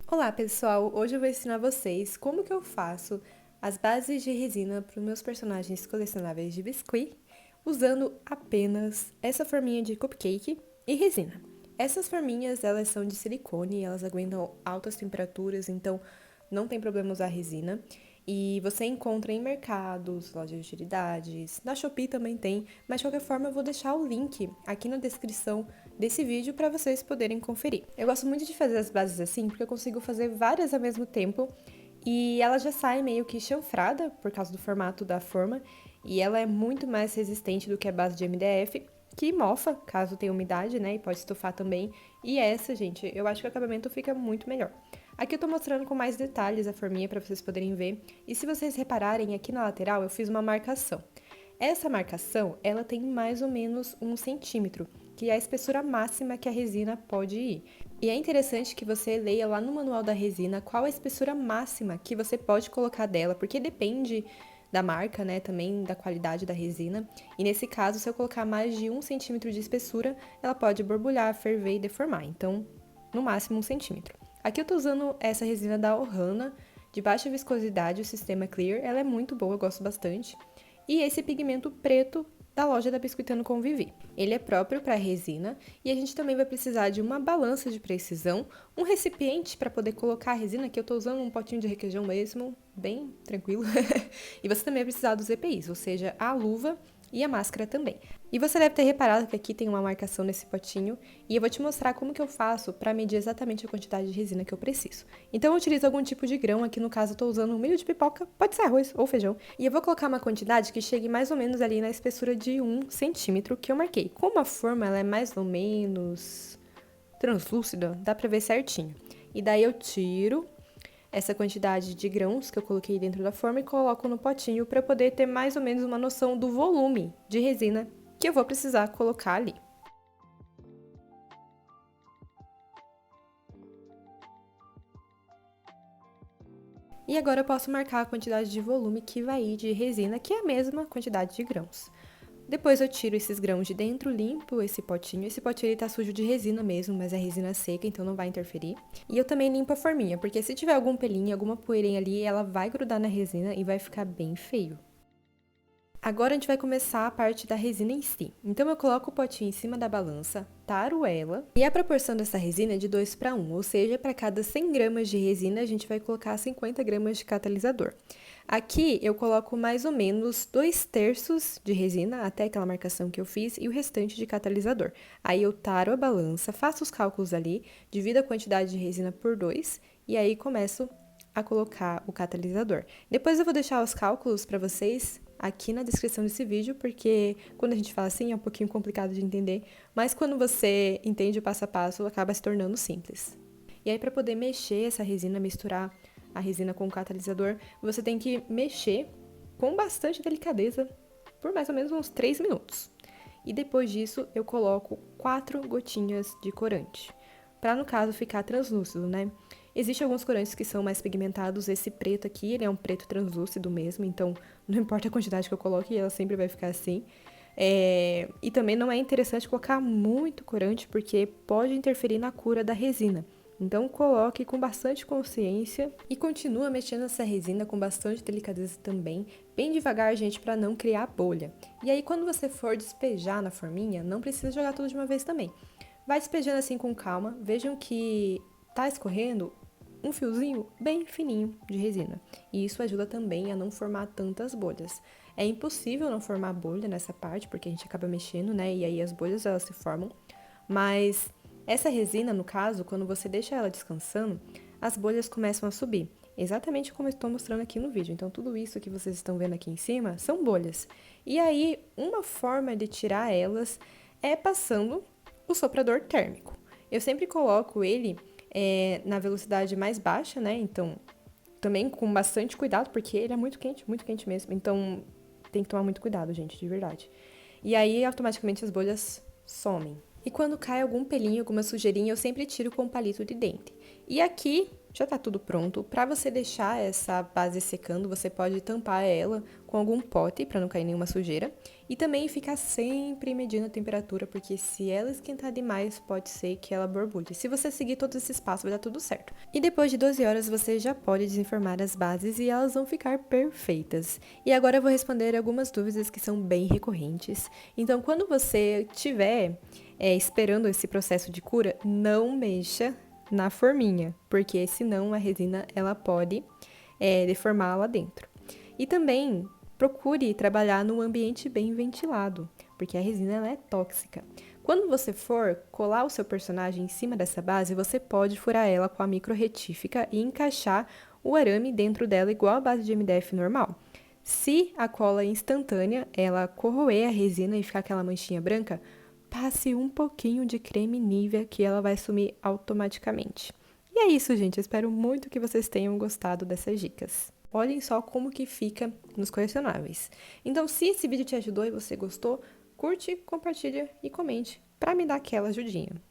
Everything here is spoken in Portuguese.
Olá pessoal, hoje eu vou ensinar vocês como que eu faço as bases de resina para os meus personagens colecionáveis de biscuit usando apenas essa forminha de cupcake e resina. Essas forminhas, elas são de silicone, elas aguentam altas temperaturas, então não tem problema usar resina. E você encontra em mercados, lojas de utilidades, na Shopee também tem, mas de qualquer forma eu vou deixar o link aqui na descrição desse vídeo para vocês poderem conferir. Eu gosto muito de fazer as bases assim porque eu consigo fazer várias ao mesmo tempo e ela já sai meio que chanfrada por causa do formato da forma e ela é muito mais resistente do que a base de MDF, que mofa caso tenha umidade, né, e pode estufar também. E essa, gente, eu acho que o acabamento fica muito melhor. Aqui eu tô mostrando com mais detalhes a forminha para vocês poderem ver. E se vocês repararem, aqui na lateral eu fiz uma marcação. Essa marcação, ela tem mais ou menos 1 centímetro, que é a espessura máxima que a resina pode ir. E é interessante que você leia lá no manual da resina qual a espessura máxima que você pode colocar dela, porque depende da marca, né, também da qualidade da resina. E nesse caso, se eu colocar mais de 1 centímetro de espessura, ela pode borbulhar, ferver e deformar. Então, no máximo 1 centímetro. Aqui eu tô usando essa resina da Ohana, de baixa viscosidade, o sistema Clear. Ela é muito boa, eu gosto bastante. E esse pigmento preto da loja da Biscuitano com Vivi. Ele é próprio para resina e a gente também vai precisar de uma balança de precisão, um recipiente para poder colocar a resina, que eu estou usando um potinho de requeijão mesmo, bem tranquilo. E você também vai precisar dos EPIs, ou seja, a luva e a máscara também. E você deve ter reparado que aqui tem uma marcação nesse potinho e eu vou te mostrar como que eu faço para medir exatamente a quantidade de resina que eu preciso. Então eu utilizo algum tipo de grão, aqui no caso eu estou usando um milho de pipoca, pode ser arroz ou feijão, e eu vou colocar uma quantidade que chegue mais ou menos ali na espessura de 1 centímetro que eu marquei. Como a forma ela é mais ou menos translúcida, dá pra ver certinho. E daí eu tiro essa quantidade de grãos que eu coloquei dentro da forma e coloco no potinho para poder ter mais ou menos uma noção do volume de resina que eu vou precisar colocar ali. E agora eu posso marcar a quantidade de volume que vai ir de resina, que é a mesma quantidade de grãos. Depois eu tiro esses grãos de dentro, limpo esse potinho. Esse potinho ele tá sujo de resina mesmo, mas é resina seca, então não vai interferir. E eu também limpo a forminha, porque se tiver algum pelinho, alguma poeirinha ali, ela vai grudar na resina e vai ficar bem feio. Agora a gente vai começar a parte da resina em si. Então eu coloco o potinho em cima da balança, taro ela, e a proporção dessa resina é de 2:1, ou seja, para cada 100 gramas de resina a gente vai colocar 50 gramas de catalisador. Aqui eu coloco mais ou menos 2/3 de resina, até aquela marcação que eu fiz, e o restante de catalisador. Aí eu taro a balança, faço os cálculos ali, divido a quantidade de resina por 2, e aí começo a colocar o catalisador. Depois eu vou deixar os cálculos para vocês aqui na descrição desse vídeo, porque quando a gente fala assim é um pouquinho complicado de entender, mas quando você entende o passo a passo, acaba se tornando simples. E aí, para poder mexer essa resina, misturar a resina com o catalisador, você tem que mexer com bastante delicadeza por mais ou menos uns 3 minutos. E depois disso, eu coloco 4 gotinhas de corante, para no caso ficar translúcido, né? Existem alguns corantes que são mais pigmentados, esse preto aqui, ele é um preto translúcido mesmo, então não importa a quantidade que eu coloque, ela sempre vai ficar assim. E também não é interessante colocar muito corante, porque pode interferir na cura da resina. Então coloque com bastante consciência e continua mexendo essa resina com bastante delicadeza também, bem devagar, gente, para não criar bolha. E aí quando você for despejar na forminha, não precisa jogar tudo de uma vez também. Vai despejando assim com calma, vejam que tá escorrendo um fiozinho bem fininho de resina. E isso ajuda também a não formar tantas bolhas. É impossível não formar bolha nessa parte, porque a gente acaba mexendo, né? E aí as bolhas elas se formam. Mas essa resina, no caso, quando você deixa ela descansando, as bolhas começam a subir. Exatamente como eu estou mostrando aqui no vídeo. Então, tudo isso que vocês estão vendo aqui em cima são bolhas. E aí, uma forma de tirar elas é passando o soprador térmico. Eu sempre coloco ele na velocidade mais baixa, né? Então, também com bastante cuidado, porque ele é muito quente mesmo. Então, tem que tomar muito cuidado, gente, de verdade. E aí, automaticamente, as bolhas somem. E quando cai algum pelinho, alguma sujeirinha, eu sempre tiro com um palito de dente. E aqui, Já tá tudo pronto. Para você deixar essa base secando, você pode tampar ela com algum pote para não cair nenhuma sujeira e também ficar sempre medindo a temperatura, porque se ela esquentar demais, pode ser que ela borbulhe. Se você seguir todos esses passos, vai dar tudo certo. E depois de 12 horas, você já pode desenformar as bases e elas vão ficar perfeitas. E agora eu vou responder algumas dúvidas que são bem recorrentes. Então, quando você estiver esperando esse processo de cura, não mexa na forminha, porque senão a resina ela pode deformar lá dentro. E também procure trabalhar num ambiente bem ventilado, porque a resina ela é tóxica. Quando você for colar o seu personagem em cima dessa base, você pode furar ela com a micro retífica e encaixar o arame dentro dela igual a base de MDF normal. Se a cola instantânea ela corroer a resina e ficar aquela manchinha branca, passe um pouquinho de creme Nivea que ela vai sumir automaticamente. E é isso, gente. Eu espero muito que vocês tenham gostado dessas dicas. Olhem só como que fica nos colecionáveis. Então, se esse vídeo te ajudou e você gostou, curte, compartilha e comente para me dar aquela ajudinha.